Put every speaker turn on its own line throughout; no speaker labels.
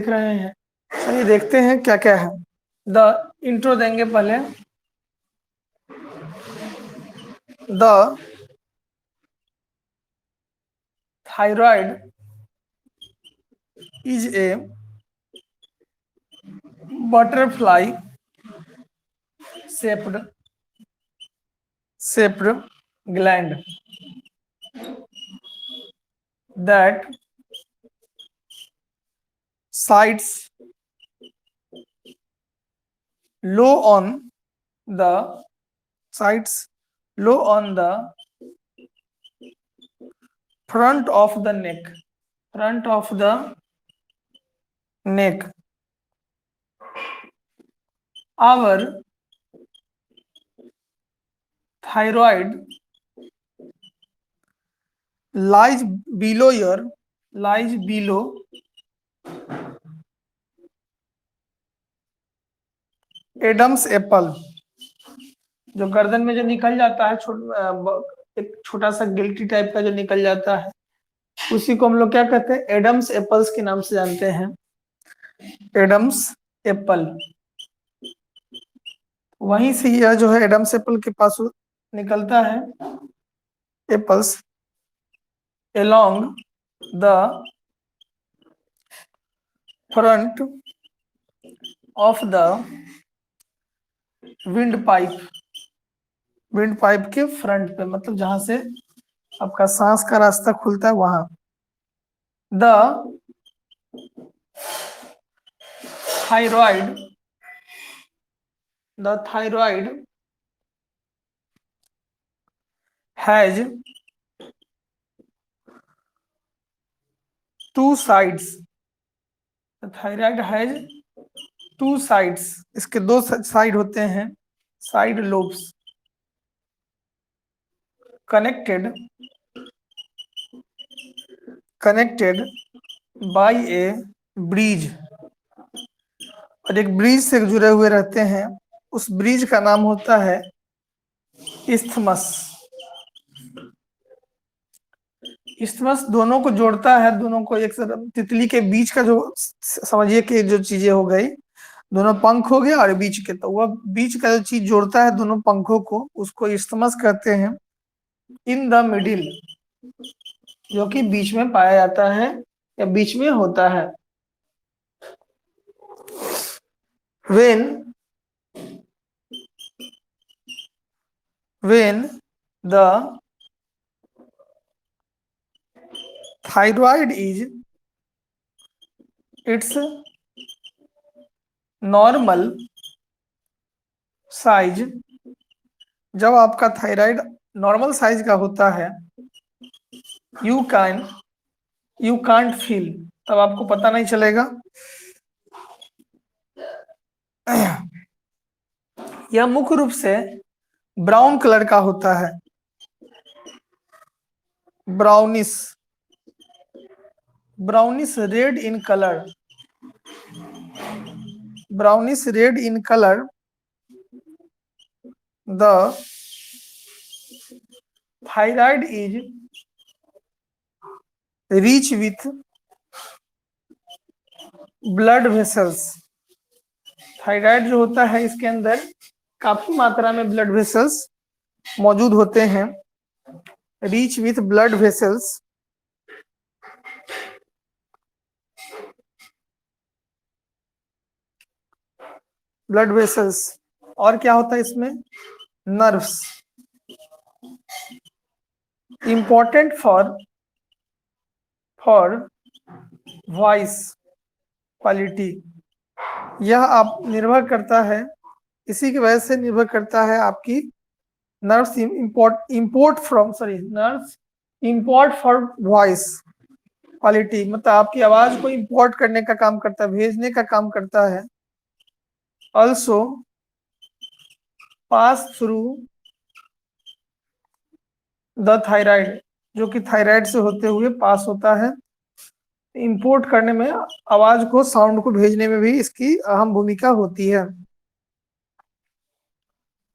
देख रहे हैं। चलिए देखते हैं क्या क्या है। द इंट्रो देंगे पहले। The thyroid is a butterfly shaped gland that sites low on the sites low on the front of the neck. Our thyroid lies below Adam's apple. जो गर्दन में जो निकल जाता है एक छोटा सा गिल्टी टाइप का जो निकल जाता है, उसी को हम लोग क्या कहते हैं? एडम्स एप्पल्स के नाम से जानते हैं। एडम्स एप्पल, वहीं से यह जो है एडम्स एप्पल के पास निकलता है। Apples along the front of the wind pipe के फ्रंट पे, मतलब जहां से आपका सांस का रास्ता खुलता है वहां। The thyroid has two sides. Thyroid has two sides, इसके दो साइड होते हैं, side lobes. Connected by A bridge, और एक ब्रिज से जुड़े हुए रहते हैं। उस ब्रिज का नाम होता है इस्थमस। इस्थमस दोनों को जोड़ता है, दोनों को एक तितली के बीच का जो समझिए कि जो चीजें हो गई, दोनों पंख हो गया और बीच के, तो वह बीच का जो चीज जोड़ता है दोनों पंखों को, उसको इस्थमस कहते हैं। इन द मिडिल, जो कि बीच में पाया जाता है या बीच में होता है। when the thyroid is its normal size, जब आपका थायराइड नॉर्मल साइज का होता है, यू कांट फील, तब आपको पता नहीं चलेगा। यह मुख्य रूप से ब्राउन कलर का होता है, brownish red in colour. The thyroid is rich with blood vessels. Thyroid जो होता है इसके अंदर काफी मात्रा में ब्लड वेसल्स मौजूद होते हैं। Rich with blood vessels. और क्या होता है इसमें? Nerves, important for voice quality. यह आप निर्भर करता है, इसी की वजह से निर्भर करता है आपकी nerves import for voice quality, मतलब आपकी आवाज को इंपोर्ट करने का काम करता है, भेजने का काम करता है। Also pass through the thyroid, जो कि थायराइड से होते हुए पास होता है। इंपोर्ट करने में, आवाज को, साउंड को भेजने में भी इसकी अहम भूमिका होती है।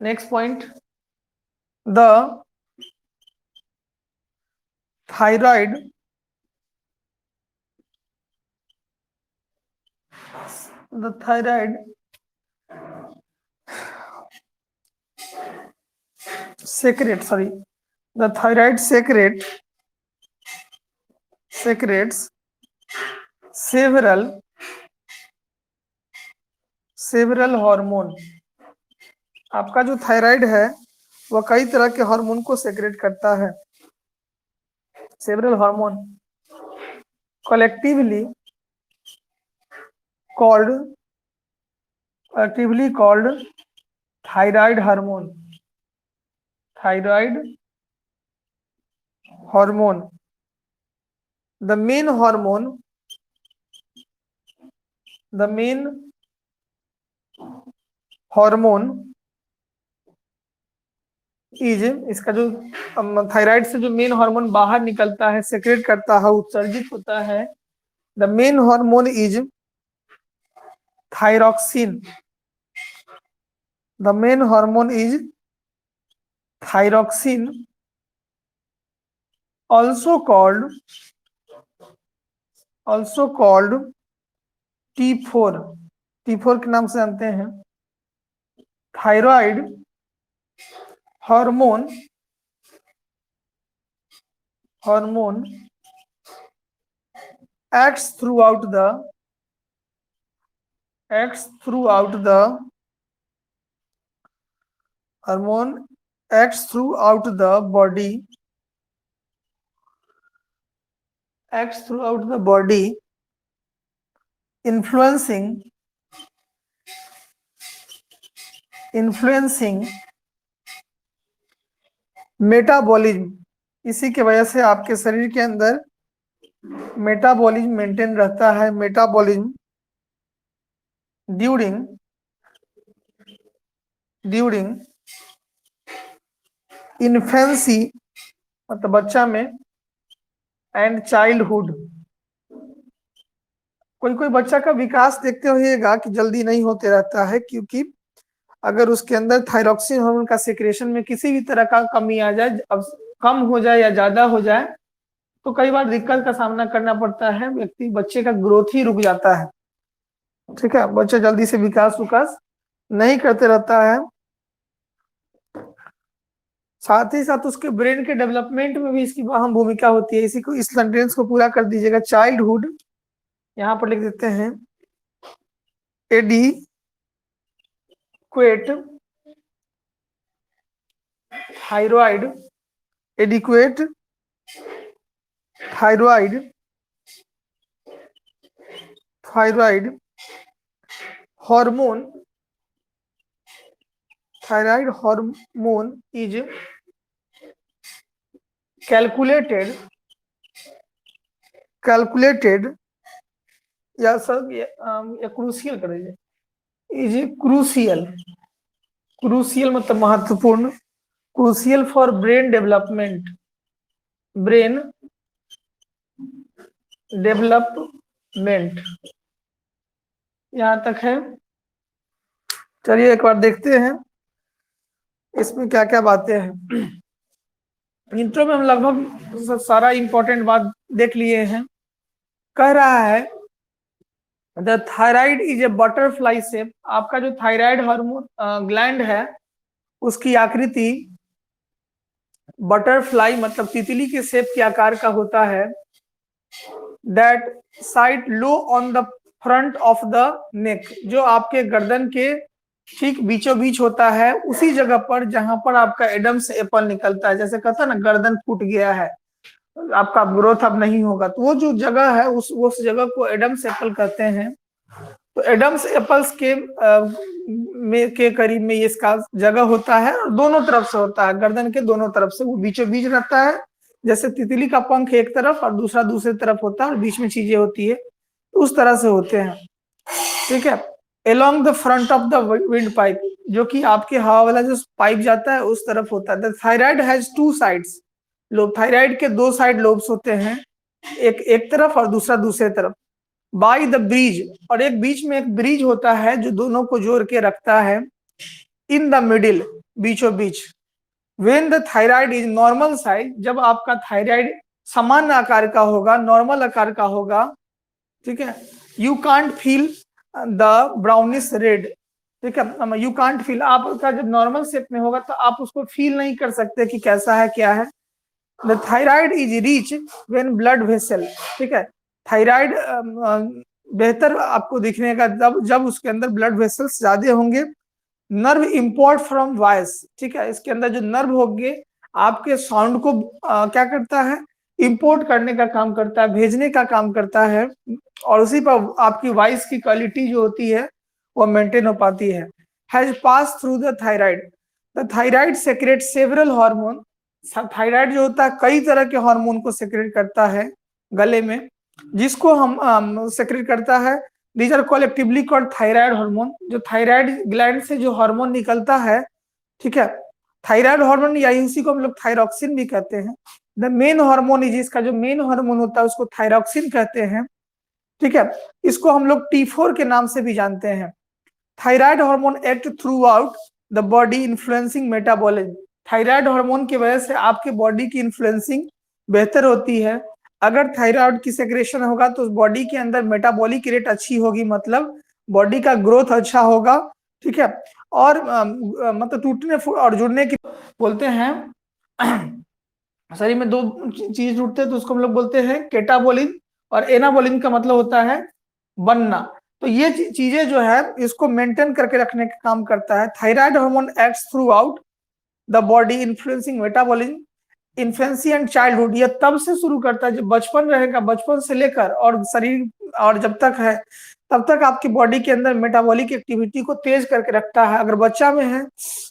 Next point, the thyroid the thyroid secretes several hormone. आपका जो थायराइड है वह कई तरह के हार्मोन को सेक्रेट करता है। Several hormone collectively called thyroid hormone। the main hormone is, इसका जो थायराइड से जो मेन हार्मोन बाहर निकलता है, सेक्रेट करता है, उत्सर्जित होता है, the main hormone is thyroxine. The main hormone is thyroxine, also called T4। T4 के नाम से जानते हैं। Thyroid hormone acts throughout the body, influencing metabolism. इसी के वजह से आपके शरीर के अंदर मेटाबॉलिज्म मेंटेन रहता है। मेटाबॉलिज्म ड्यूरिंग इन्फेंसी, मतलब बच्चा में, एंड चाइल्डहुड। कोई बच्चा का विकास देखते होइएगा कि जल्दी नहीं होते रहता है, क्योंकि अगर उसके अंदर थायरॉक्सिन हार्मोन का सेक्रेशन में किसी भी तरह का कमी आ जाए, अब कम हो जाए या ज्यादा हो जाए, तो कई बार दिक्कत का सामना करना पड़ता है। बच्चे का ग्रोथ ही रुक जाता है। ठीक है, बच्चा जल्दी से विकास नहीं करते रहता है। साथ ही साथ उसके ब्रेन के डेवलपमेंट में भी इसकी अहम भूमिका होती है। इसी को, इस सेंटेंस को पूरा कर दीजिएगा। चाइल्डहुड, यहां पर लिख देते हैं adequate thyroid hormone is calculated या सर या क्रूशियल कर दीजिए। इज क्रूशियल मतलब महत्वपूर्ण, क्रूशियल फॉर ब्रेन डेवलपमेंट यहां तक है। चलिए एक बार देखते हैं इसमें क्या क्या बातें हैं। इंट्रो में हम लगभग सारा इंपॉर्टेंट बात देख लिए हैं। कह रहा है the thyroid is a butterfly shape. आपका जो थायराइड हार्मोन ग्लैंड है उसकी आकृति बटरफ्लाई मतलब तितली के शेप के आकार का होता है। That side low on the front of the neck, जो आपके गर्दन के ठीक बीचों बीच होता है, उसी जगह पर जहां पर आपका एडम्स एप्पल निकलता है। जैसे कहता है ना, गर्दन फूट गया है, आपका ग्रोथ अब नहीं होगा, तो वो जो जगह है उस जगह को एडम्स एप्पल कहते हैं। तो एडम्स एप्पल्स के करीब में ये इसका जगह होता है, और दोनों तरफ से होता है, गर्दन के दोनों तरफ से वो बीचों बीच रहता है। जैसे तितली का पंख एक तरफ और दूसरा दूसरी तरफ होता है और बीच में चीजें होती है, उस तरह से होते हैं। ठीक है, along the front of the wind pipe, जो कि आपके हवा वाला जो पाइप जाता है उस तरफ होता है। Thyroid has two sides, lobe, thyroid के दो साइड लोब्स होते हैं, एक तरफ और दूसरा दूसरे तरफ। बाय द ब्रिज, और एक बीच में एक ब्रिज होता है जो दोनों को जोड़ के रखता है। इन द मिडिल, बीचों बीच। When the thyroid is normal size, जब आपका थायराइड सामान्य आकार का होगा, नॉर्मल आकार का होगा, ठीक है, you can't feel the brownish red, ठीक है। यू कांट फील, आपका जब नॉर्मल शेप में होगा तो आप उसको फील नहीं कर सकते कि कैसा है क्या है। The thyroid is rich when blood vessel, ठीक है। थायराइड बेहतर आपको दिखने का जब जब उसके अंदर ब्लड वेसल्स ज्यादा होंगे। नर्व इंपोर्ट फ्रॉम वॉइस, ठीक है। इसके अंदर जो नर्व होंगे आपके साउंड को क्या करता है, इंपोर्ट करने का काम करता है, भेजने का काम करता है, और उसी पर आपकी वॉइस की क्वालिटी जो होती है वो मेंटेन हो पाती है। Has pass through the thyroid, the thyroid secrete several hormone. Thyroid जो होता है कई तरह के हार्मोन को सेक्रेट करता है गले में, जिसको हम सेक्रेट करता है। These are collectively called thyroid hormone. जो थायराइड ग्लैंड से जो हार्मोन निकलता है, ठीक है, थायराइड हार्मोन या इसी को हम लोग थायरॉक्सिन भी कहते हैं। द मेन हार्मोन इज, इसका जो मेन हार्मोन होता है उसको थायरॉक्सिन कहते हैं, ठीक है। इसको हम लोग T4 के नाम से भी जानते हैं। Thyroid hormone act through out the body influencing metabolism. Thyroid hormone की वजह से आपके बॉडी की इन्फ्लुएंसिंग बेहतर होती है। अगर थायराइड की सेक्रेशन होगा तो उस बॉडी के अंदर मेटाबॉलिक रेट अच्छी होगी, मतलब बॉडी का ग्रोथ अच्छा होगा, ठीक है। और मतलब टूटने और जुड़ने की बोलते हैं शरीर में दो चीज जुड़ते हैं तो उसको हम लोग बोलते हैं केटाबोलिन, और एनाबोलिन का मतलब होता है बनना। तो ये चीजें जो है इसको मेंटेन करके रखने का काम करता है। Thyroid hormone acts through out the body influencing metabolism infancy and childhood. ये तब से शुरू करता है जब बचपन रहेगा, बचपन से लेकर और शरीर और जब तक है तब तक आपकी बॉडी के अंदर मेटाबॉलिक एक्टिविटी को तेज करके रखता है। अगर बच्चा में है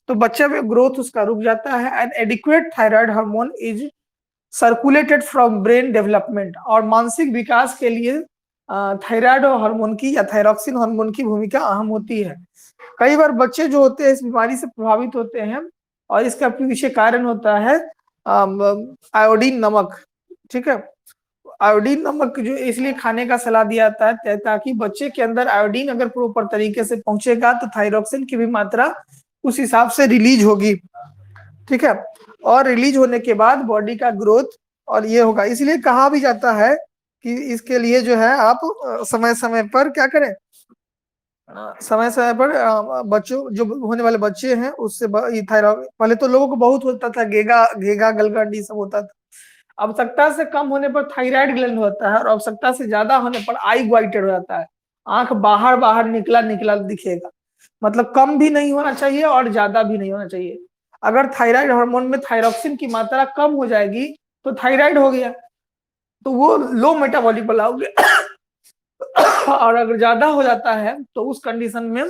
तो बच्चे में ग्रोथ उसका रुक जाता है। And adequate thyroid hormone is circulated from brain development. और मानसिक विकास के लिए थायराइड हार्मोन की या थायरॉक्सिन हार्मोन की भूमिका अहम होती है। कई बार बच्चे जो होते हैं इस बीमारी से प्रभावित होते हैं, और इसका पीछे कारण होता है आयोडीन नमक, ठीक है। आयोडीन नमक जो इसलिए खाने का सलाह दिया जाता है ताकि बच्चे के अंदर आयोडीन अगर प्रॉपर तरीके से पहुंचेगा तो थायरॉक्सिन की भी मात्रा उस हिसाब से रिलीज होगी, ठीक है। और रिलीज होने के बाद बॉडी का ग्रोथ और ये होगा। इसलिए कहा भी जाता है कि इसके लिए जो है आप समय समय पर क्या करें, समय समय पर बच्चों जो होने वाले बच्चे हैं उससे थायराइड, पहले तो लोगों को बहुत होता था, गेगा घेगा गलगंडी सब होता था। आवश्यकता से कम होने पर थायराइड ग्लैंड होता है, और आवश्यकता से ज्यादा होने पर आई ग्वाइटेड हो जाता है। आंख बाहर बाहर निकला निकला दिखेगा, मतलब कम भी नहीं होना चाहिए और ज्यादा भी नहीं होना चाहिए। अगर थायराइड हार्मोन में थायरॉक्सिन की मात्रा कम हो जाएगी तो थायराइड हो गया, तो वो लो मेटाबॉलिक वाला हो गया। और अगर ज्यादा हो जाता है तो उस कंडीशन में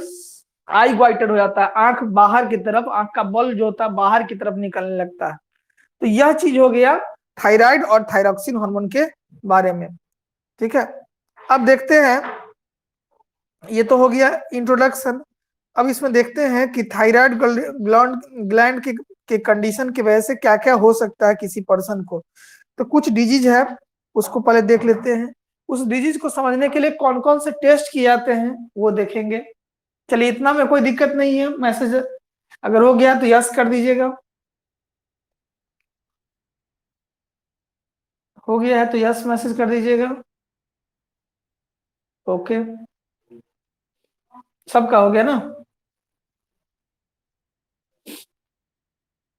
आई ग्वाइटेड हो जाता है, आंख बाहर की तरफ, आंख का बल जो होता है बाहर की तरफ निकलने लगता है। तो यह चीज हो गया थायराइड और थायरॉक्सिन हार्मोन के बारे में, ठीक है। अब देखते हैं, ये तो हो गया इंट्रोडक्शन। अब इसमें देखते हैं कि थायराइड ग्लैंड के कंडीशन की वजह से क्या क्या हो सकता है किसी पर्सन को। तो कुछ डिजीज है उसको पहले देख लेते हैं। उस डिजीज को समझने के लिए कौन कौन से टेस्ट किए जाते हैं वो देखेंगे। चलिए इतना में कोई दिक्कत नहीं है, मैसेज अगर हो गया तो यस कर दीजिएगा, हो गया है तो यस मैसेज कर दीजिएगा। ओके, सबका हो गया ना,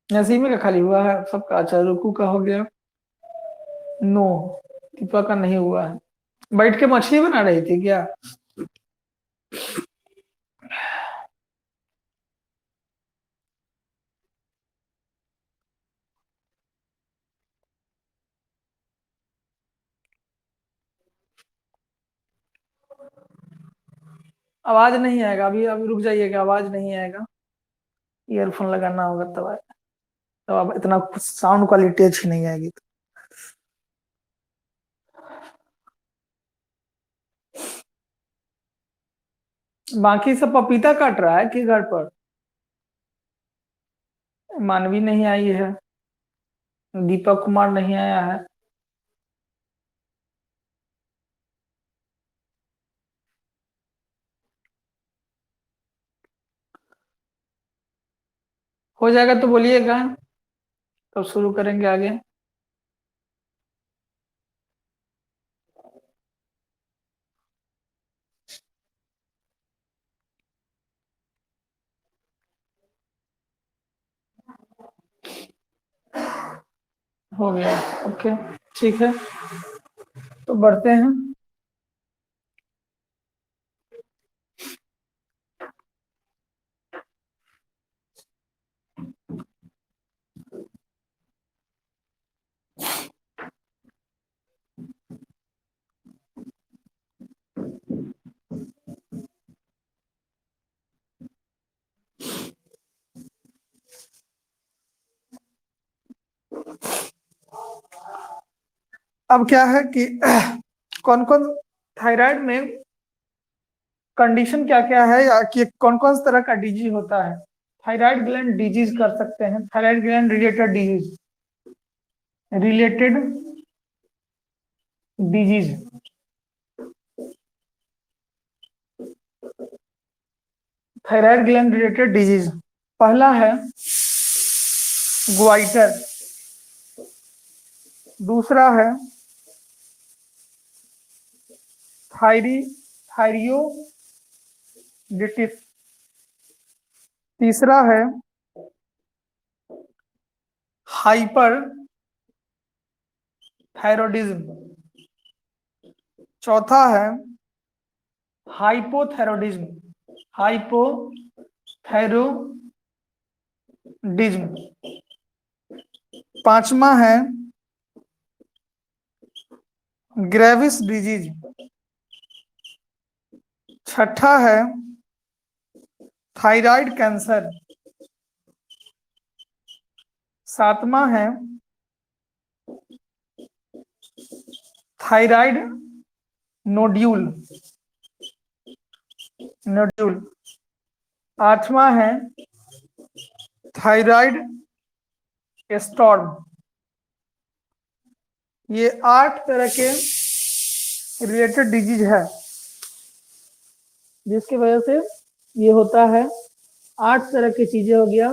नसीमे का खाली हुआ है सबका। अच्छा रुकू का हो गया, नो दीपा का नहीं हुआ है। बैठ के मछली बना रही थी क्या? आवाज नहीं आएगा अभी, अभी रुक जाइएगा, आवाज नहीं आएगा, ईयरफोन लगाना होगा तब आएगा। तब अब इतना साउंड क्वालिटी अच्छी नहीं आएगी। बाकी सब पपीता काट रहा है कि घर पर? मानवी नहीं आई है, दीपक कुमार नहीं आया है। हो जाएगा तो बोलिएगा, तब शुरू करेंगे आगे। हो गया। ओके, ठीक है, तो बढ़ते हैं। अब क्या है कि कौन कौन थायराइड में कंडीशन क्या क्या है, या कि कौन कौन सा तरह का डिजीज होता है। थायराइड ग्लैंड डिजीज कर सकते हैं, thyroid gland related disease, related disease, thyroid gland related disease. पहला है ग्वाइटर, दूसरा है थायरियोडिटिस, तीसरा है हाइपर थायरोडिज्म, चौथा है हाइपोथायरोडिज्म, हाइपोथायरोडिज्म, पांचवा है ग्रेविस डिजीज, छठा है थायराइड कैंसर, सातवां है थायराइड नोड्यूल, आठवां है थायराइड स्टॉर्म। ये 8 तरह के रिलेटेड डिजीज है जिसकी वजह से ये होता है। 8 तरह की चीजें हो गया।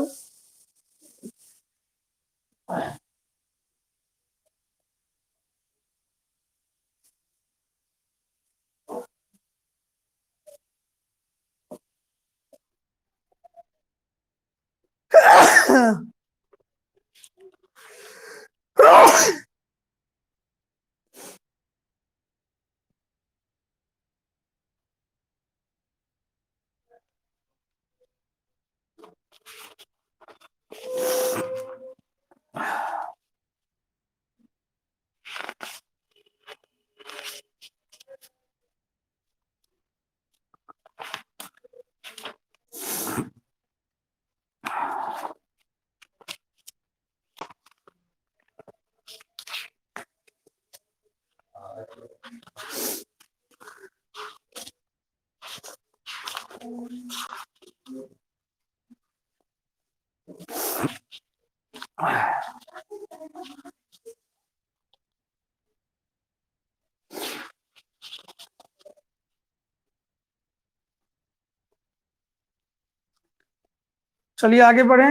चलिए आगे बढ़े।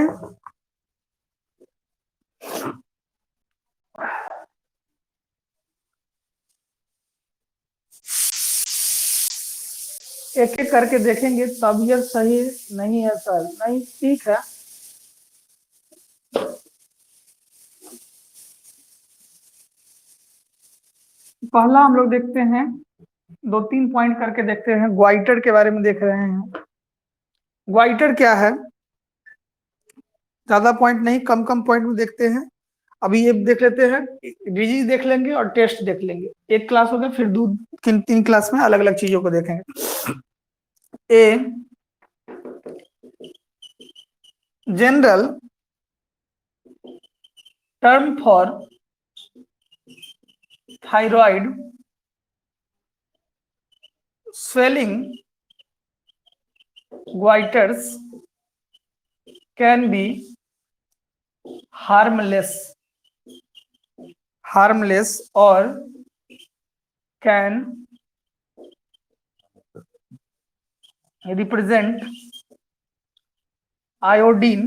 एक एक करके देखेंगे। तबीयत सही नहीं है सर, नहीं ठीक है। पहला हम लोग देखते हैं, 2-3 पॉइंट करके देखते हैं। ग्वाइटर के बारे में देख रहे हैं। ग्वाइटर क्या है, ज्यादा पॉइंट नहीं, कम कम पॉइंट में देखते हैं। अभी ये देख लेते हैं, डिजीज देख लेंगे और टेस्ट देख लेंगे। एक क्लास हो गया, फिर 3 क्लास में अलग अलग चीजों को देखेंगे। A general term for thyroid swelling goiters can be harmless or can represent iodine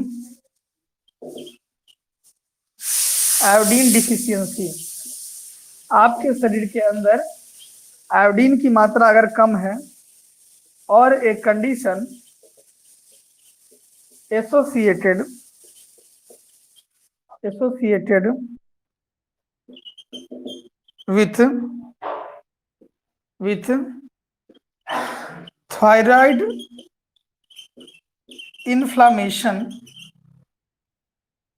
deficiency. आपके शरीर के अंदर आयोडीन की मात्रा अगर कम है और एक condition associated with thyroid inflammation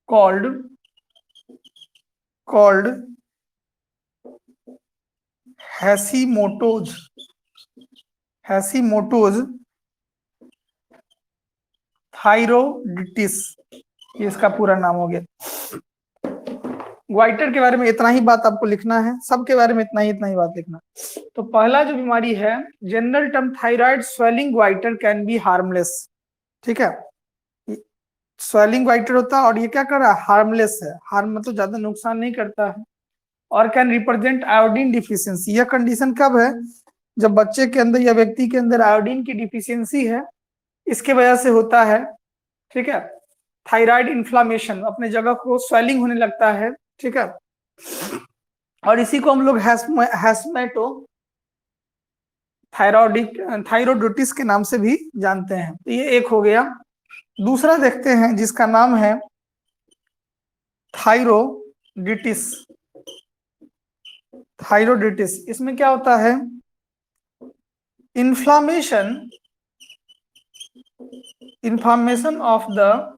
called Hashimoto's thyroiditis, ये इसका पूरा नाम हो गया। ग्वाइटर के बारे में इतना ही बात आपको लिखना है, सबके बारे में इतना ही बात लिखना। तो पहला जो बीमारी है, general term thyroid swelling goitre can be harmless. ठीक है, स्वेलिंग ग्वाइटर होता है और ये क्या कर रहा है, हार्मलेस है। हार्म मतलब ज्यादा नुकसान नहीं करता है। और कैन रिप्रेजेंट आयोडीन डिफिशियंसी। यह कंडीशन कब है, जब बच्चे के अंदर या व्यक्ति के अंदर आयोडीन की डिफिशियंसी है, इसके वजह से होता है। ठीक है, थायराइड इन्फ्लामेशन, अपने जगह को स्वेलिंग होने लगता है। ठीक है, और इसी को हम लोग हैस्मेटो थायरोडिटिस के नाम से भी जानते हैं। तो ये एक हो गया। दूसरा देखते हैं जिसका नाम है थायरोडिटिस। थायरोडिटिस, इसमें क्या होता है, inflammation of the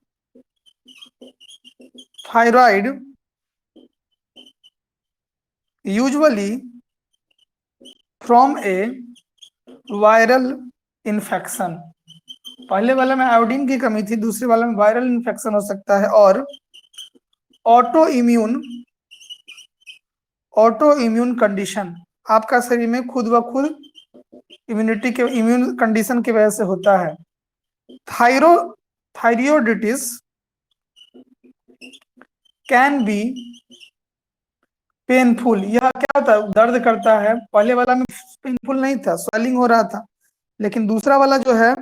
thyroid usually from A viral infection. पहले वाले में आयोडीन की कमी थी, दूसरे वाले में वायरल इन्फेक्शन हो सकता है। और ऑटो इम्यून कंडीशन, आपका शरीर में खुद ब खुद इम्यून कंडीशन की वजह से होता है। थायरोडिटिस कैन बी पेनफुल। यह क्या होता है, दर्द करता है। पहले वाला में पेनफुल नहीं था, स्वेलिंग हो रहा था, लेकिन दूसरा वाला जो है,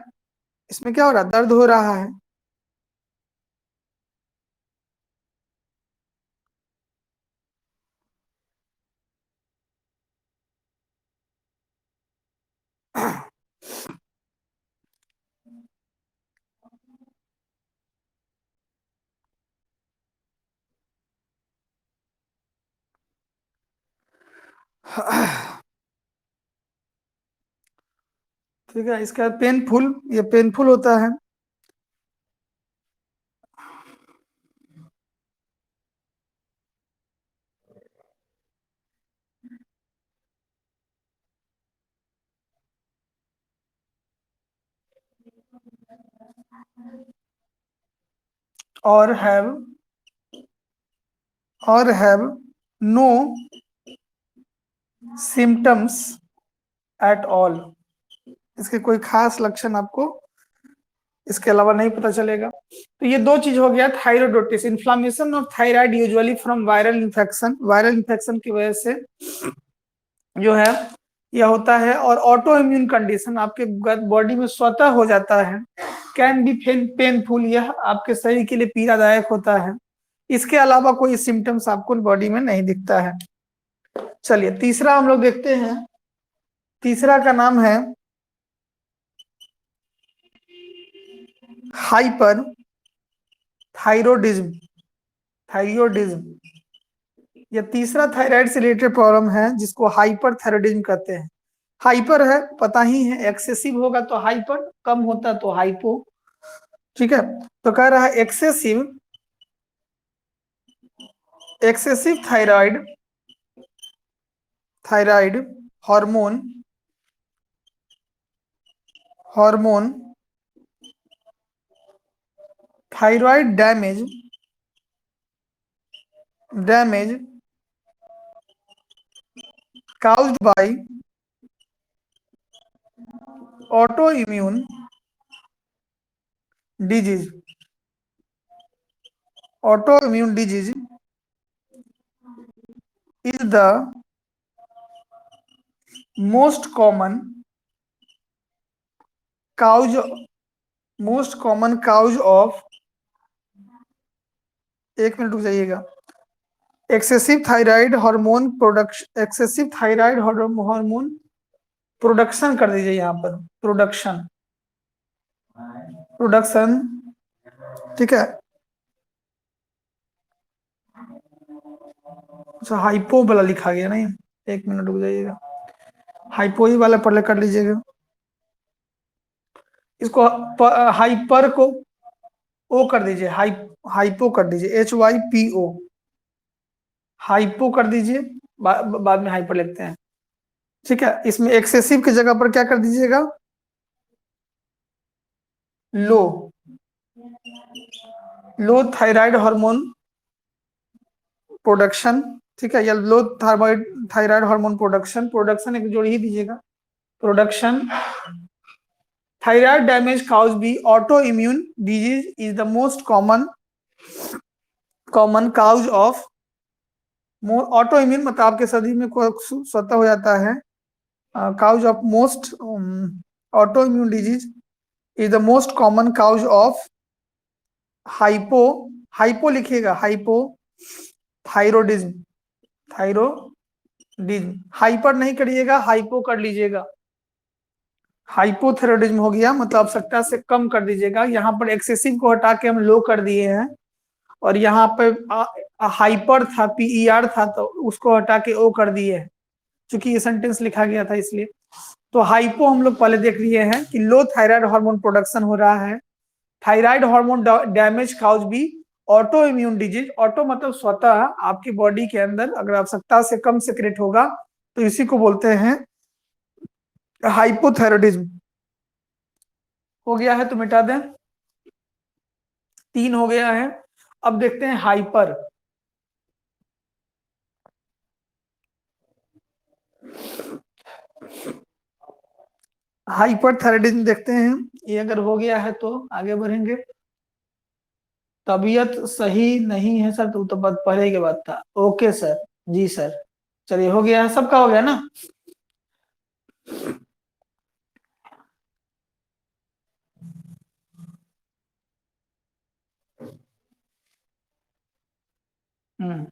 इसमें क्या हो रहा है, दर्द हो रहा है। ठीक है, इसका पेनफुल, ये पेनफुल होता है। और have no symptoms at all. इसके कोई खास लक्षण आपको इसके अलावा नहीं पता चलेगा। तो ये दो चीज हो गया, thyroiditis, inflammation of thyroid usually from viral infection, viral infection की वजह से जो है यह होता है। और ऑटो इम्यून कंडीशन, आपके बॉडी में स्वतः हो जाता है। कैन बी पेनफुल, यह आपके शरीर के लिए पीड़ादायक होता है। इसके अलावा कोई सिम्टम्स आपको बॉडी में नहीं दिखता है। चलिए तीसरा हम लोग देखते हैं। तीसरा का नाम है हाइपर थायरोडिज्म। यह तीसरा थायराइड से रिलेटेड प्रॉब्लम है, जिसको हाइपर थायरोडिज्म कहते हैं। हाइपर है पता ही है, एक्सेसिव होगा तो हाइपर, कम होता तो हाइपो। ठीक है, तो कह रहा है excessive thyroid hormone thyroid damage caused by autoimmune disease is the most common cause of, एक मिनट रुक जाइएगा, एक्सेसिव थायराइड हार्मोन प्रोडक्शन कर दीजिए, यहाँ पर प्रोडक्शन। ठीक है, अच्छा हाइपो वाला लिखा गया नहीं। एक मिनट रुक जाइएगा, हाइपो ही वाला पहले कर लीजिएगा। इसको हाइपर को ओ कर दीजिए, हाइपो कर दीजिए, HYPO, हाइपो कर दीजिए, बाद में हाइपर लिखते हैं। ठीक है, इसमें एक्सेसिव की जगह पर क्या कर दीजिएगा, low, low thyroid hormone production. ठीक है, या low thyroid hormone production, production एक जोड़ ही दीजिएगा, production. Thyroid damage cause by autoimmune disease is the most common cause of, autoimmune मतलब आपके शरीर में स्वतः हो जाता है, cause of most, autoimmune disease is the most common cause of hypo, hypo लिखिएगा, हाइपो थायरोडिज्म, थायरोडिज्म, हाइपर नहीं करिएगा, हाइपो कर लीजिएगा। हाइपोथायरॉयडिज्म हो गया, मतलब आवश्यकता से कम कर दीजिएगा। यहाँ पर एक्सेसिव को हटा के हम लो कर दिए हैं, और यहाँ पे हाइपर था, PER था, तो उसको हटा के ओ कर दिए हैं, क्योंकि ये सेंटेंस लिखा गया था इसलिए। तो हाइपो हम लोग पहले देख लिए हैं कि लो थायराइड हार्मोन प्रोडक्शन हो रहा है, thyroid hormone damage cause by autoimmune disease, auto मतलब स्वतः आपकी बॉडी के अंदर अगर आवश्यकता से कम सेक्रेट होगा तो इसी को बोलते हैं हाइपोथायरॉयडिज्म। हो गया है तो मिटा दें, 3 हो गया है। अब देखते हैं हाइपर, हाइपरथायरॉयडिज्म देखते हैं। ये अगर हो गया है तो आगे बढ़ेंगे। तबीयत सही नहीं है सर, तो बात पहले की बात था। ओके सर, जी सर, चलिए हो गया है, सबका हो गया ना। हम्म,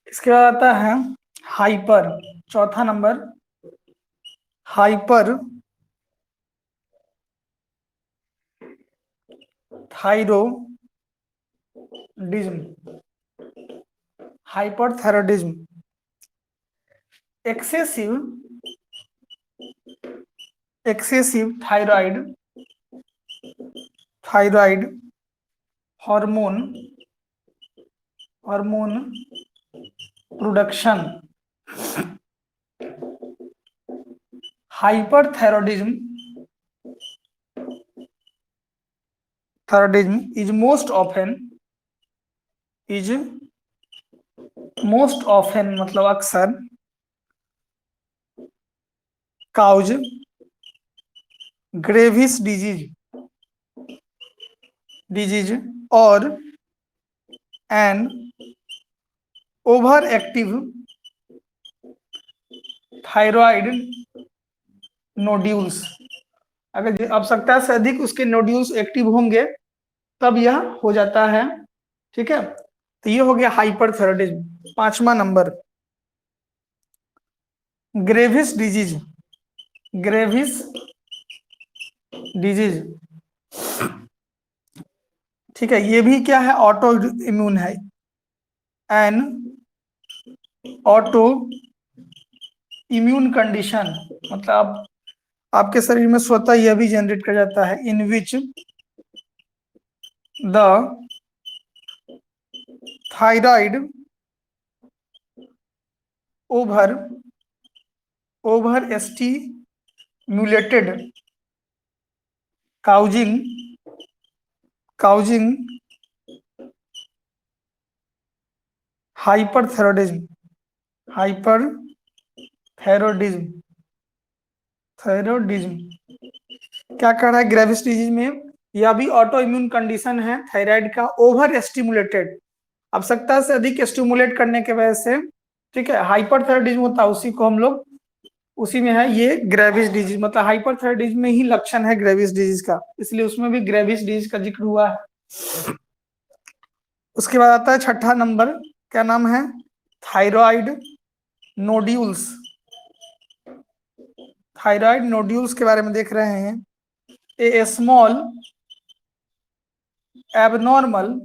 इसके बाद आता है हाइपर, चौथा number, hyper thyroidism, hyperthyroidism, excessive, excessive thyroid, thyroid hormone, hormone production, hyperthyroidism, thyroidism is most often मतलब अक्सर, काउज ग्रेविस डिजीज और an over active thyroid nodules. अगर आवश्यकता से अधिक उसके नोड्यूल्स एक्टिव होंगे तब यह हो जाता है। ठीक है, तो ये हो गया हाइपरथायरॉयडिज्म। 5वां number, Graves disease, Graves disease. ठीक है, ये भी क्या है, ऑटो इम्यून है, एन ऑटो इम्यून कंडीशन, मतलब आपके शरीर में स्वतः यह भी जनरेट कर जाता है, in which the thyroid over stimulated causing hyperthyroidism, hyperthyroidism, thyroidism क्या कह रहा है, ग्रेविस डिजीज में यह भी ऑटो इम्यून कंडीशन है थायराइड का, ओवर स्टिमुलेटेड, आवश्यकता से अधिक स्टिमुलेट करने के वजह से। ठीक है, हाइपरथायरॉयडिज्म होता है, उसी को हम लोग उसी में है ये ग्रेविस डिजीज, मतलब हाइपरथायराइडिज्म में ही लक्षण है ग्रेविस डिजीज का, इसलिए उसमें भी ग्रेविस डिजीज का जिक्र हुआ है। उसके बाद आता है छठा नंबर, क्या नाम है, थायराइड नोड्यूल्स। थायराइड नोड्यूल्स के बारे में देख रहे हैं। ए स्मॉल एबनॉर्मल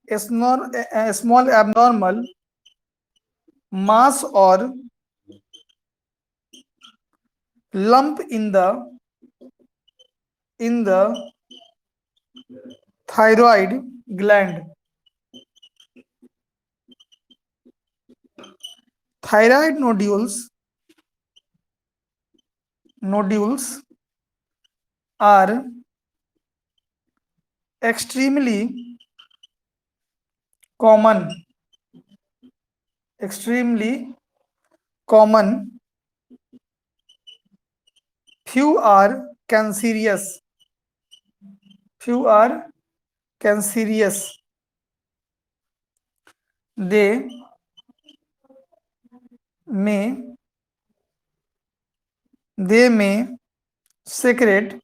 स्मॉल एबनॉर्मल मास और lump in the thyroid gland. Thyroid nodules are extremely common, few are cancerous, they may secrete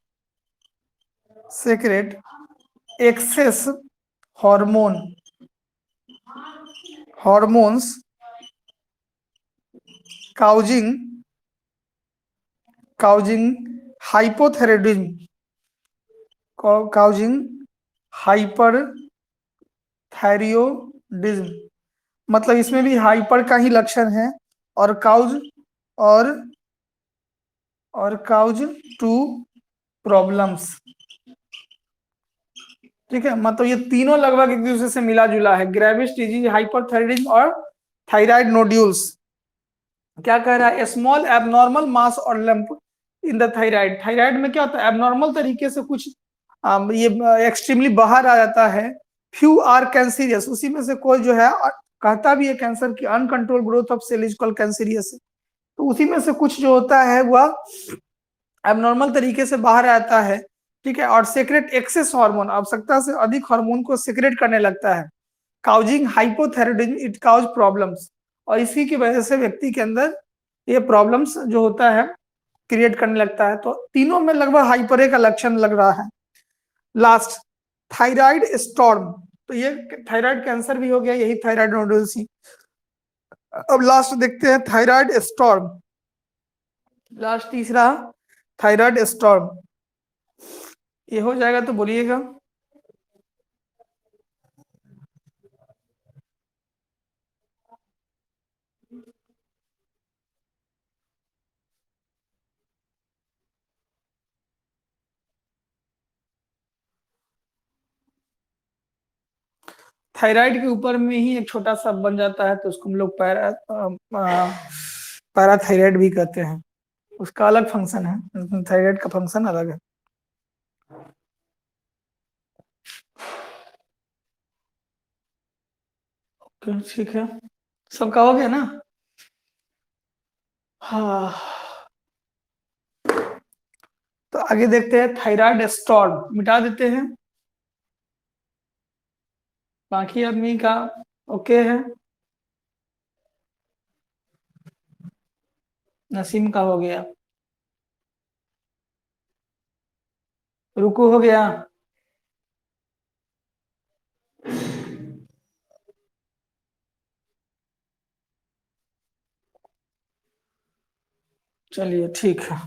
excess hormones causing hypothyroidism, मतलब इसमें भी हाइपर का ही लक्षण है, और काउज टू प्रॉब्लम्स। ठीक है, मतलब ये तीनों लगभग एक दूसरे से मिला जुला है, ग्रेविस डिजीज, हाइपरथायराइडिज्म और थायराइड नोड्यूल्स। क्या कह रहा है, स्मॉल एबनॉर्मल मास और lump in the thyroid. Thyroid में क्या होता है, एबनॉर्मल तरीके से कुछ ये एक्सट्रीमली बाहर आ जाता है। फ्यू आर कैंसीरियस, उसी में से कोई जो है कहता भी है कैंसर की uncontrol growth of cell is called cancerous, तो उसी में से कुछ जो होता है वह एबनॉर्मल तरीके से बाहर आता है। ठीक है, और सेक्रेट एक्सेस हार्मोन, आवश्यकता से अधिक हार्मोन को सेक्रेट करने लगता है, causing hypothyroidism, it cause problems, और इसी की वजह से व्यक्ति के अंदर ये प्रॉब्लम्स जो होता है क्रिएट करने लगता है। तो तीनों में लगभग हाइपरे का लक्षण लग रहा है। लास्ट थायराइड स्टॉर्म, तो ये थायराइड कैंसर भी हो गया, यही थायराइड नोडुल्स ही। अब लास्ट देखते हैं थायराइड स्टॉर्म, लास्ट तीसरा थायराइड स्टॉर्म। ये हो जाएगा तो बोलिएगा। थायराइड के ऊपर में ही एक छोटा सा बन जाता है, तो उसको हम लोग पैराथायराइड भी कहते हैं, उसका अलग फंक्शन है, थायराइड का फंक्शन अलग है। ठीक है, सबका हो गया ना। हाँ, तो आगे देखते हैं थायराइड स्टॉर्म, मिटा देते हैं, बाकी आदमी का ओके है। नसीम का हो गया, रुको हो गया, चलिए ठीक है।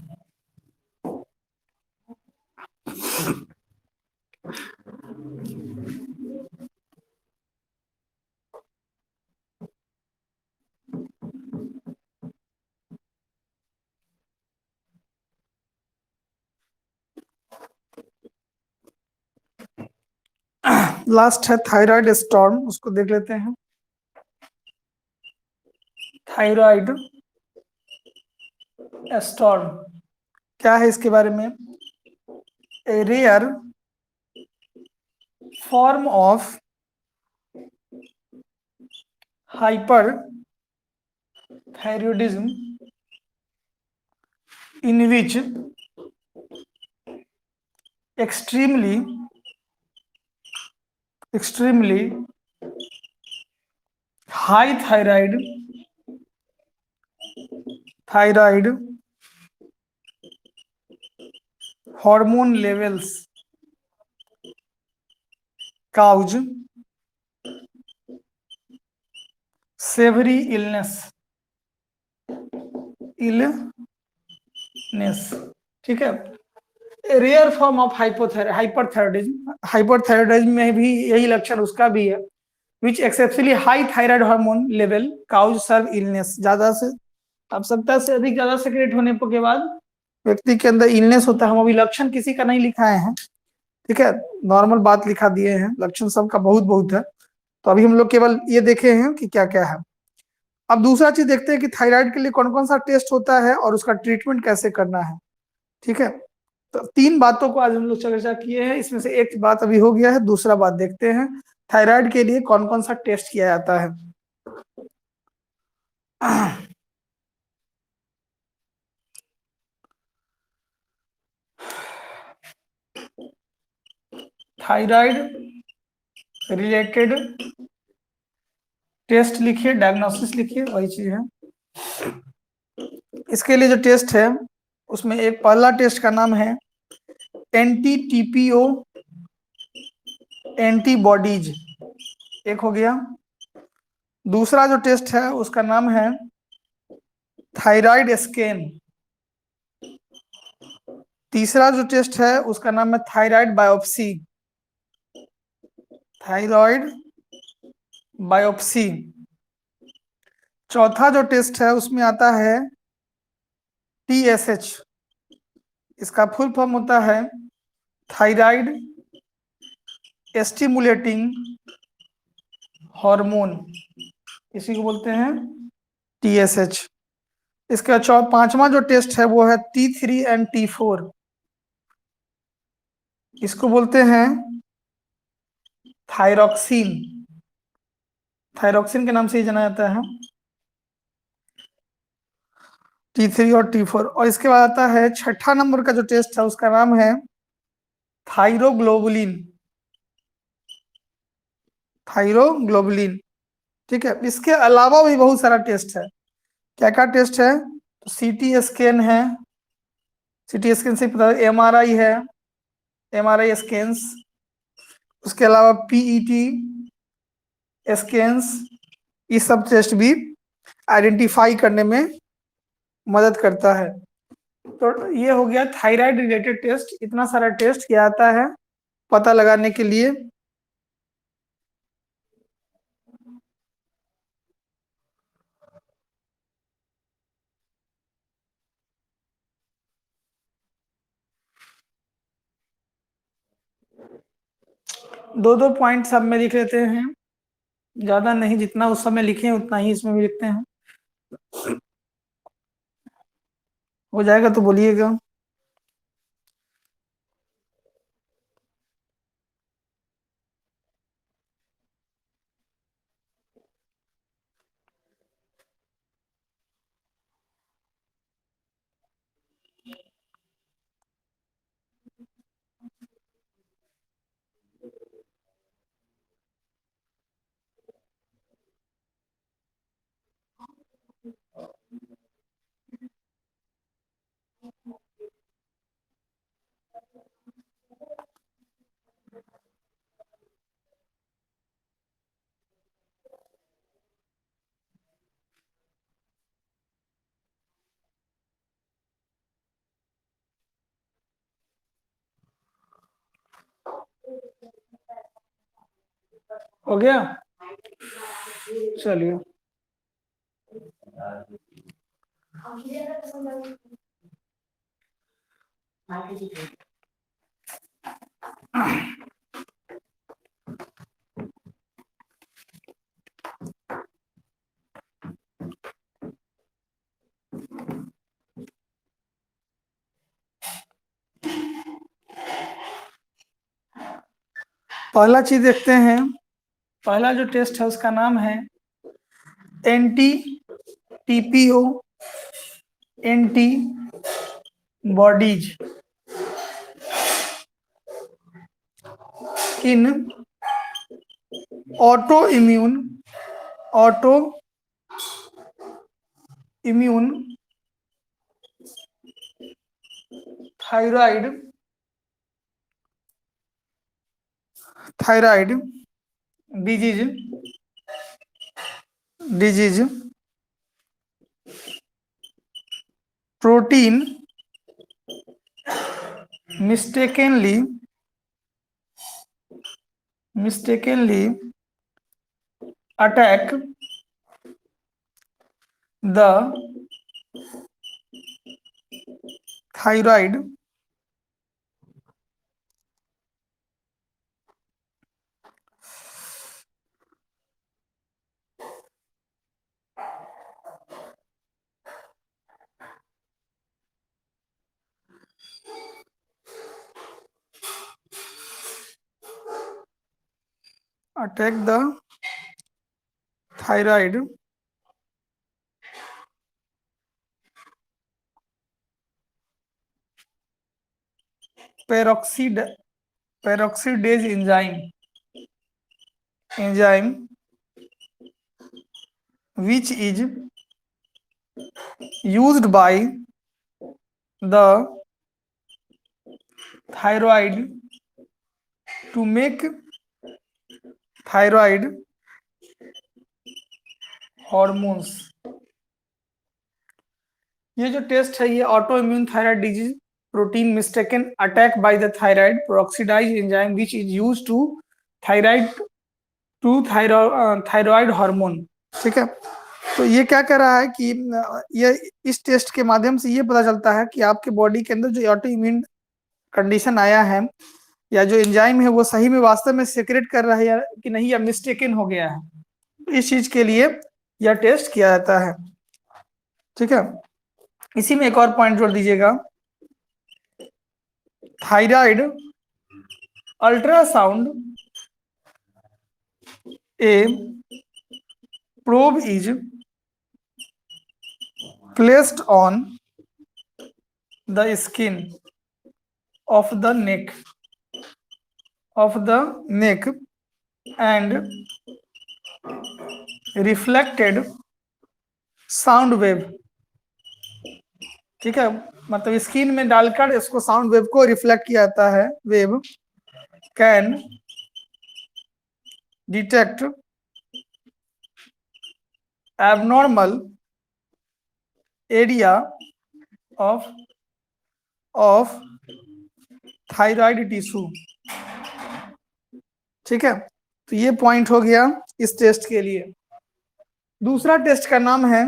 लास्ट है थायराइड स्टॉर्म, उसको देख लेते हैं। थायराइड स्टॉर्म क्या है, इसके बारे में, a rare form of hyper thyroidism in which extremely high thyroid hormone levels cause severe illness. ठीक है, rare form of hyperthyroidism, hyperthyroidism में भी यही लक्षण उसका भी है। Which exceptionally high thyroid hormone level cause severe illness, ज्यादा से आवश्यकता से अधिक ज्यादा सेक्रेट होने के बाद व्यक्ति के अंदर इलनेस होता है। हम अभी लक्षण किसी का नहीं लिखाए हैं, ठीक है, नॉर्मल बात लिखा दिए हैं, लक्षण सबका बहुत बहुत है। तो अभी हम लोग केवल ये देखे हैं कि क्या क्या है। अब दूसरा चीज देखते हैं कि थायराइड के लिए कौन कौन सा टेस्ट होता है और उसका ट्रीटमेंट कैसे करना है। ठीक है, तो तीन बातों को आज हम लोग चर्चा किए हैं, इसमें से एक बात अभी हो गया है, दूसरा बात देखते हैं थायराइड के लिए कौन कौन सा टेस्ट किया जाता है। थायराइड रिलेटेड टेस्ट लिखिए, डायग्नोसिस लिखिए, वही चीज है। इसके लिए जो टेस्ट है उसमें एक पहला टेस्ट का नाम है एंटी टीपीओ एंटीबॉडीज, एक हो गया। दूसरा जो टेस्ट है उसका नाम है थायराइड स्कैन। तीसरा जो टेस्ट है उसका नाम है थायराइड बायोप्सी, थायराइड बायोप्सी। चौथा जो टेस्ट है उसमें आता है TSH, इसका फुल फॉर्म होता है थायराइड स्टिमुलेटिंग हार्मोन, इसी को बोलते हैं TSH। इसका पांचवा जो टेस्ट है वो है T3 एंड T4, इसको बोलते हैं थायरॉक्सिन, थायरॉक्सिन के नाम से ही जाना जाता है T3 और T4। और इसके बाद आता है छठा नंबर का जो टेस्ट है उसका नाम है थायरोग्लोबुलिन, थायरोग्लोबुलिन। ठीक है, इसके अलावा भी बहुत सारा टेस्ट है। क्या क्या टेस्ट है, तो CT स्कैन है, CT स्कैन से पता है, MRI है, MRI स्कैन्स, उसके अलावा PET स्कैन्स, ये सब टेस्ट भी आइडेंटिफाई करने में मदद करता है। तो ये हो गया थायराइड रिलेटेड टेस्ट, इतना सारा टेस्ट किया जाता है पता लगाने के लिए। दो दो पॉइंट सब में लिख लेते हैं, ज्यादा नहीं, जितना उस समय लिखे हैं उतना ही इसमें भी लिखते हैं। हो जाएगा तो बोलिएगा। हो गया, चलिए। पहला चीज देखते हैं, पहला जो टेस्ट है उसका नाम है anti TPO anti bodies in auto immune thyroid thyroid disease disease protein mistakenly attack the thyroid attack the thyroid peroxidase enzyme which is used by the thyroid to make thyroid hormones। ये जो test है ये auto immune thyroid disease protein mistaken attack by the thyroid peroxidase enzyme which is used to thyroid thyroid hormone. ठीक है, तो ये क्या कर रहा है कि ये इस टेस्ट के माध्यम से ये पता चलता है कि आपके बॉडी के अंदर जो ऑटो इम्यून कंडीशन आया है या जो एंजाइम है वो सही में वास्तव में सेक्रेट कर रहा है या कि नहीं, या मिस्टेकन हो गया है। इस चीज के लिए यह टेस्ट किया जाता है। ठीक है, इसी में एक और पॉइंट जोड़ दीजिएगा, thyroid ultrasound A probe is placed on the skin of the neck and reflected sound wave। ठीक है, मतलब स्किन में डालकर इसको साउंड वेव को रिफ्लेक्ट किया जाता है। Wave can detect abnormal area of thyroid tissue. ठीक है, तो ये पॉइंट हो गया इस टेस्ट के लिए। दूसरा टेस्ट का नाम है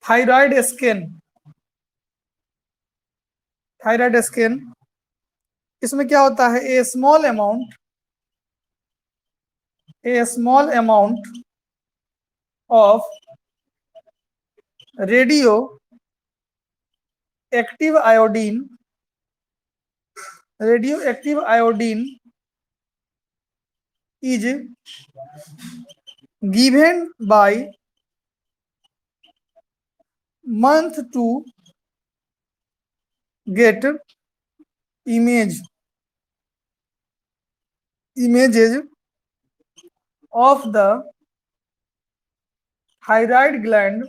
थायराइड स्कैन। थायराइड स्कैन, इसमें क्या होता है, a small amount of radio active iodine is given by month to get images of the thyroid gland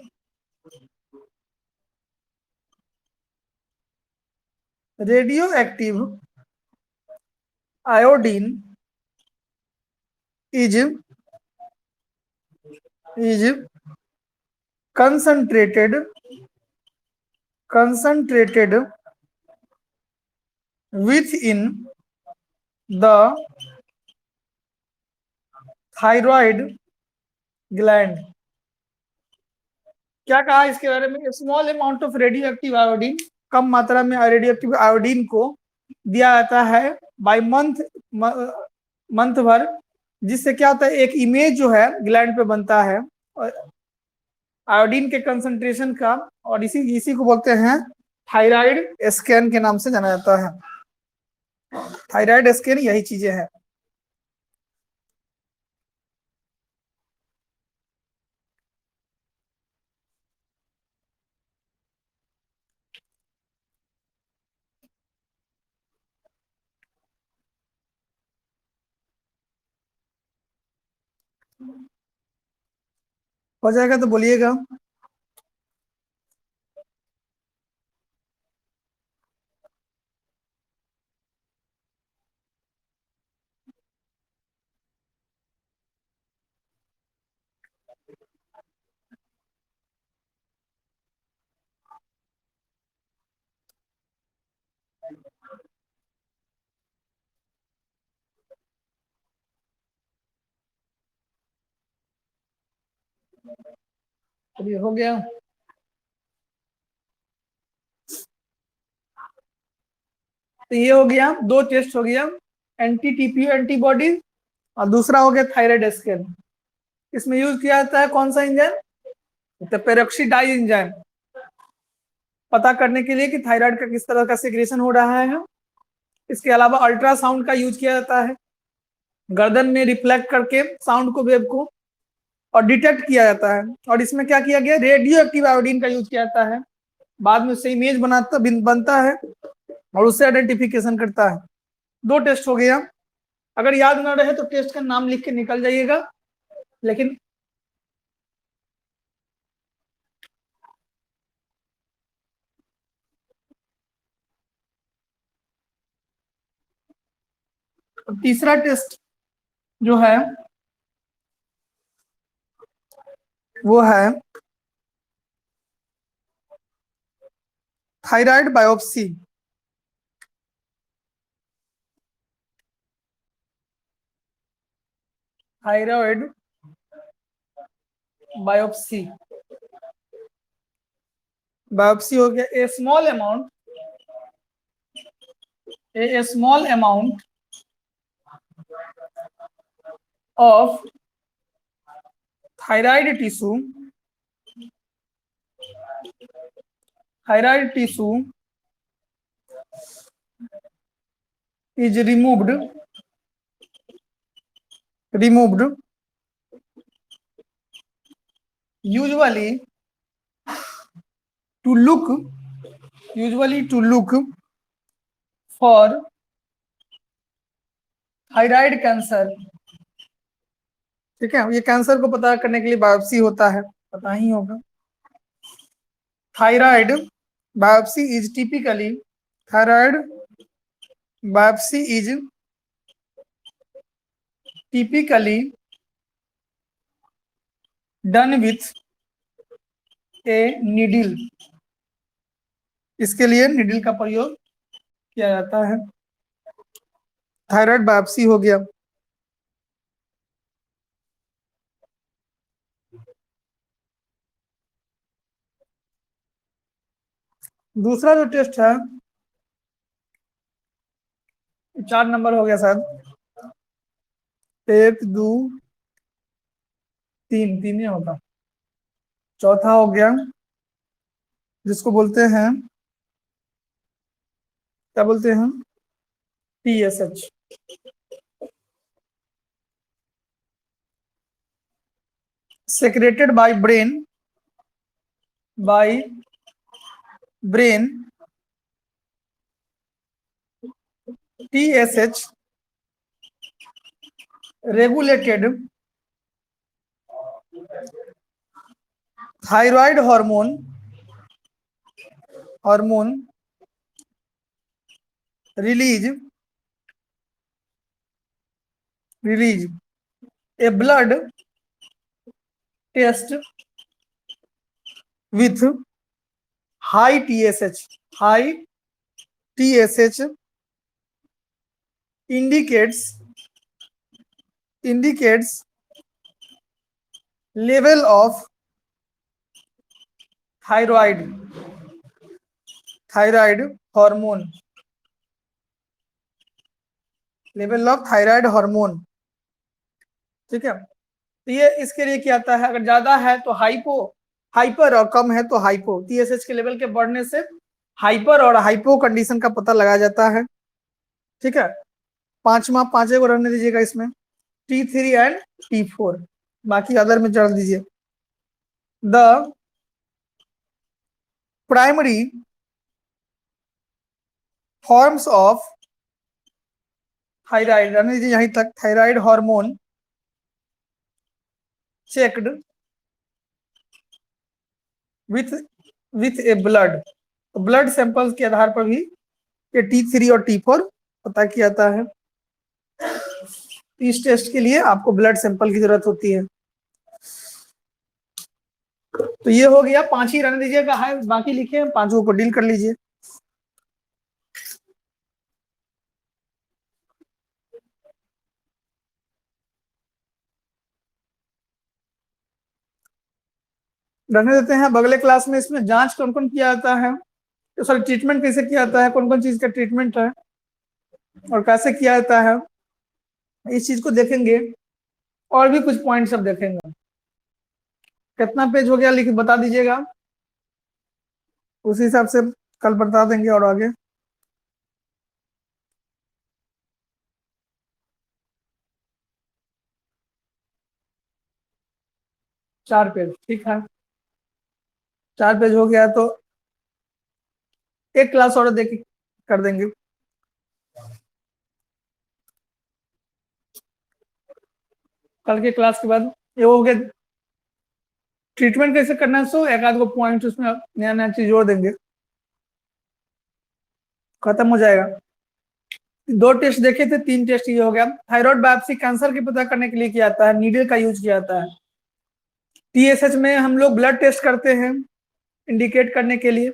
radioactive iodine is concentrated within the thyroid gland। क्या कहा इसके बारे में, small amount of radio active iodine, कम मात्रा में radio active iodine को दिया जाता है बाय मंथ भर, जिससे क्या होता है, एक इमेज जो है ग्लैंड पे बनता है आयोडीन के कंसंट्रेशन का, और इसी को बोलते हैं थायराइड स्कैन के नाम से जाना जाता है। थायराइड स्कैन यही चीजें हैं। हो जाएगा तो बोलिएगा। तो ये हो गया। तो ये हो गया, दो टेस्ट हो गया, एंटी टीपीओ एंटीबॉडी और दूसरा हो गया थायराइड स्कैन। इसमें यूज किया जाता है कौन सा इंजाइम? तो पेरोक्सीडाइज इंजाइम, पता करने के लिए कि थायराइड का किस तरह का सिक्रेशन हो रहा है। इसके अलावा अल्ट्रासाउंड का यूज किया जाता है, गर्दन में रिफ्लेक्ट करके साउंड को, वेव को, और डिटेक्ट किया जाता है। और इसमें क्या किया गया, रेडियो एक्टिव आयोडीन का यूज किया जाता है। बाद में उससे इमेज बनता है और उससे आइडेंटिफिकेशन करता है। दो टेस्ट हो गया। अगर याद ना रहे तो टेस्ट का नाम लिख के निकल जाइएगा। लेकिन तीसरा टेस्ट जो है वो है thyroid biopsy. Thyroid biopsy, biopsy हो गया a small amount of thyroid tissue, thyroid tissue is removed usually to look for thyroid cancer. ठीक है, ये कैंसर को पता करने के लिए बायोप्सी होता है, पता ही होगा। Thyroid biopsy is typically, thyroid biopsy is typically done with a needle. इसके लिए नीडल का प्रयोग किया जाता है। थायराइड बायोप्सी हो गया। दूसरा जो टेस्ट है, 4 नंबर हो गया शायद, 1 2 3, 3 ही होगा। चौथा हो गया जिसको बोलते हैं, क्या बोलते हैं, TSH। Secreted bye brain TSH regulated thyroid hormone release a blood test with high TSH indicates level of thyroid hormone, level of thyroid hormone. ठीक है, तो ये इसके लिए क्या आता है, अगर ज्यादा है तो हाइपर और कम है तो हाइपो। TSH के लेवल के बढ़ने से हाइपर और हाइपो कंडीशन का पता लगाया जाता है। ठीक है, पांचवा, 5 को रहने दीजिएगा इसमें, T3 एंड T4, बाकी अदर में चढ़ दीजिए। The primary forms of thyroid, रहने दीजिए यहीं तक, thyroid hormone checked with A blood samples के आधार पर भी ये T3 और T4 पता किया जाता है। इस टेस्ट के लिए आपको ब्लड सैंपल की जरूरत होती है। तो ये हो गया, 5 ही रहने दीजिएगा, है बाकी लिखे, 5 को डील कर लीजिए। रहने देते हैं। अगले क्लास में इसमें जांच कौन कौन किया जाता है, तो सर ट्रीटमेंट कैसे किया जाता है, कौन कौन चीज का ट्रीटमेंट है और कैसे किया जाता है, इस चीज को देखेंगे। और भी कुछ पॉइंट सब देखेंगे। कितना पेज हो गया लिख बता दीजिएगा, उसी हिसाब से कल बता देंगे। और आगे 4 पेज, ठीक है। 4 पेज हो गया तो एक क्लास और देख कर देंगे। कल के क्लास के बाद ये हो गया ट्रीटमेंट कैसे करना है, सो एक आध को पॉइंट उसमें नया नया चीज जोड़ देंगे, खत्म हो जाएगा। 2 टेस्ट देखे थे, 3 टेस्ट ये हो गया। थायराइड बायोप्सी कैंसर की पता करने के लिए किया जाता है, नीडल का यूज किया जाता है। टीएसएच में हम लोग ब्लड टेस्ट करते हैं इंडिकेट करने के लिए।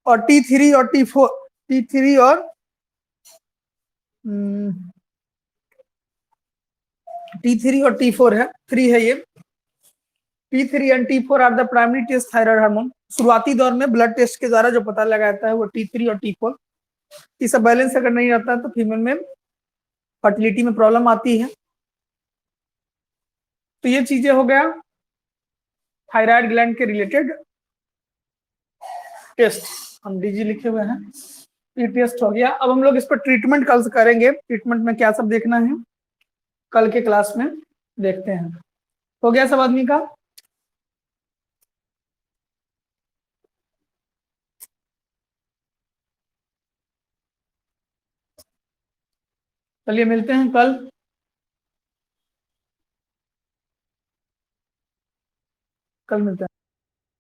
और T3 और T4, T3 और T3 और T4 है, 3 है ये। T3 and T4 are the primary test thyroid hormone. शुरुआती दौर में ब्लड टेस्ट के द्वारा जो पता लगाया जाता है वो T3 और T4। इस बैलेंस अगर नहीं रहता तो फीमेल में फर्टिलिटी में प्रॉब्लम आती है। तो ये चीजें हो गया थायराइड ग्लैंड के रिलेटेड टेस्ट, हम डीजी लिखे हुए हैं। ये टेस्ट हो गया। अब हम लोग इस पर ट्रीटमेंट कल से करेंगे, ट्रीटमेंट में क्या सब देखना है कल के क्लास में देखते हैं। हो गया सब आदमी का। चलिए मिलते हैं कल। कल मिलते हैं।